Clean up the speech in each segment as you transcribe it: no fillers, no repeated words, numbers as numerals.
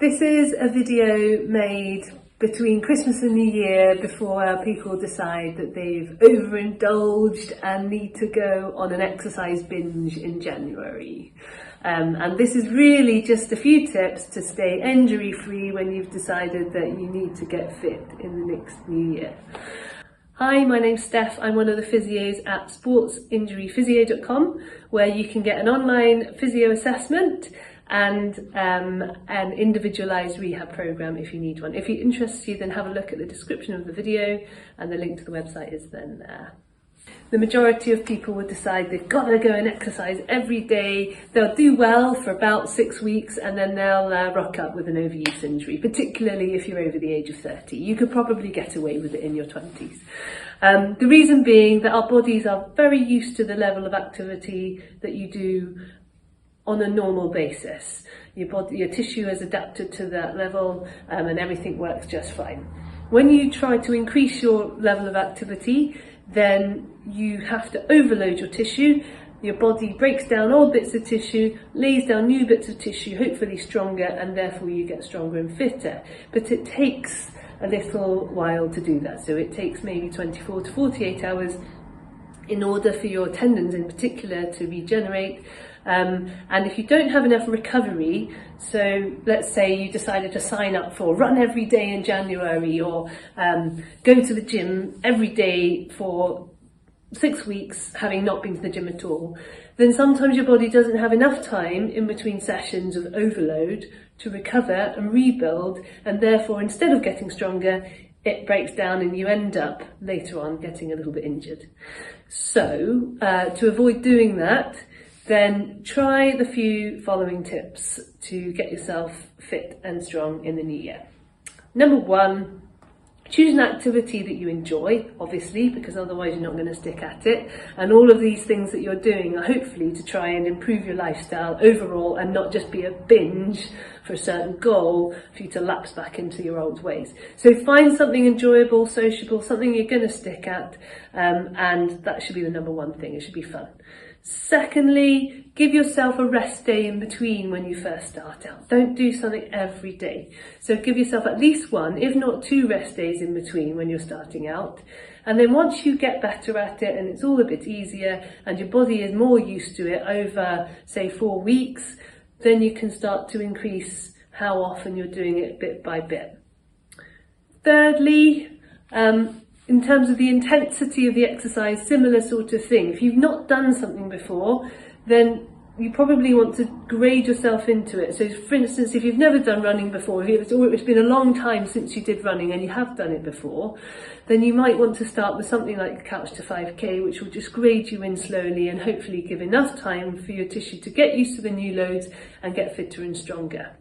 This is a video made between Christmas and New Year before people decide that they've overindulged and need to go on an exercise binge in January. And this is really just a few tips to stay injury free when you've decided that you need to get fit in the next new year. Hi, my name's Steph. I'm one of the physios at sportsinjuryphysio.com, where you can get an online physio assessment and an individualised rehab programme if you need one. If it interests you, then have a look at the description of the video and the link to the website is then there. The majority of people will decide they've got to go and exercise every day. They'll do well for about 6 weeks and then they'll rock up with an overuse injury, particularly if you're over the age of 30. You could probably get away with it in your 20s. The reason being that our bodies are very used to the level of activity that you do on a normal basis. Your tissue is adapted to that level and everything works just fine. When you try to increase your level of activity, then you have to overload your tissue. Your body breaks down old bits of tissue, lays down new bits of tissue, hopefully stronger, and therefore you get stronger and fitter. But it takes a little while to do that. So it takes maybe 24 to 48 hours in order for your tendons in particular to regenerate. And if you don't have enough recovery, so let's say you decided to sign up for run every day in January or go to the gym every day for 6 weeks, having not been to the gym at all, then sometimes your body doesn't have enough time in between sessions of overload to recover and rebuild, and therefore instead of getting stronger, it breaks down and you end up later on getting a little bit injured. So to avoid doing that, then try the few following tips to get yourself fit and strong in the new year. Number 1, choose an activity that you enjoy, obviously, because otherwise you're not going to stick at it. And all of these things that you're doing are hopefully to try and improve your lifestyle overall and not just be a binge for a certain goal for you to lapse back into your old ways. So find something enjoyable, sociable, something you're going to stick at, and that should be the number 1 thing. It should be fun. Secondly, give yourself a rest day in between when you first start out. Don't do something every day. So give yourself at least 1, if not 2 rest days in between when you're starting out. And then once you get better at it and it's all a bit easier and your body is more used to it over, say, 4 weeks, then you can start to increase how often you're doing it bit by bit. Thirdly, in terms of the intensity of the exercise, similar sort of thing. If you've not done something before, then you probably want to grade yourself into it. So for instance, if you've never done running before, or it's been a long time since you did running and you have done it before, then you might want to start with something like Couch to 5K, which will just grade you in slowly and hopefully give enough time for your tissue to get used to the new loads and get fitter and stronger.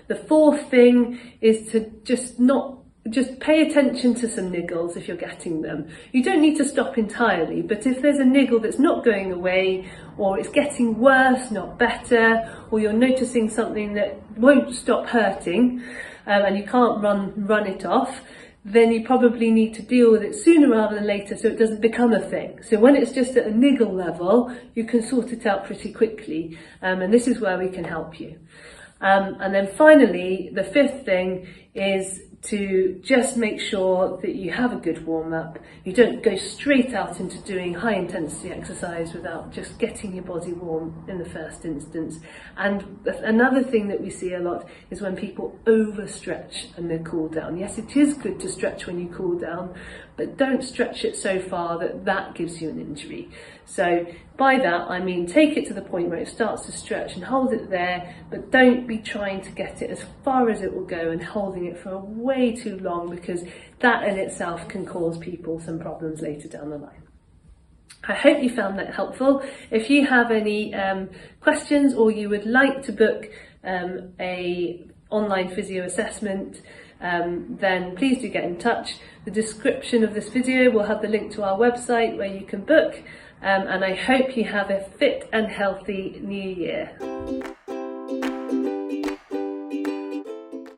The 4th thing is to just pay attention to some niggles if you're getting them. You don't need to stop entirely, but if there's a niggle that's not going away, or it's getting worse, not better, or you're noticing something that won't stop hurting, and you can't run it off, then you probably need to deal with it sooner rather than later so it doesn't become a thing. So when it's just at a niggle level, you can sort it out pretty quickly, and this is where we can help you. And then finally, the 5th thing is to just make sure that you have a good warm-up. You don't go straight out into doing high intensity exercise without just getting your body warm in the first instance. And another thing that we see a lot is when people overstretch and they cool down. Yes, it is good to stretch when you cool down, but don't stretch it so far that that gives you an injury. So by that, I mean take it to the point where it starts to stretch and hold it there, but don't be trying to get it as far as it will go and holding it for way too long, because that in itself can cause people some problems later down the line. I hope you found that helpful. If you have any questions or you would like to book a online physio assessment, then please do get in touch. The description of this video will have the link to our website where you can book, and I hope you have a fit and healthy new year.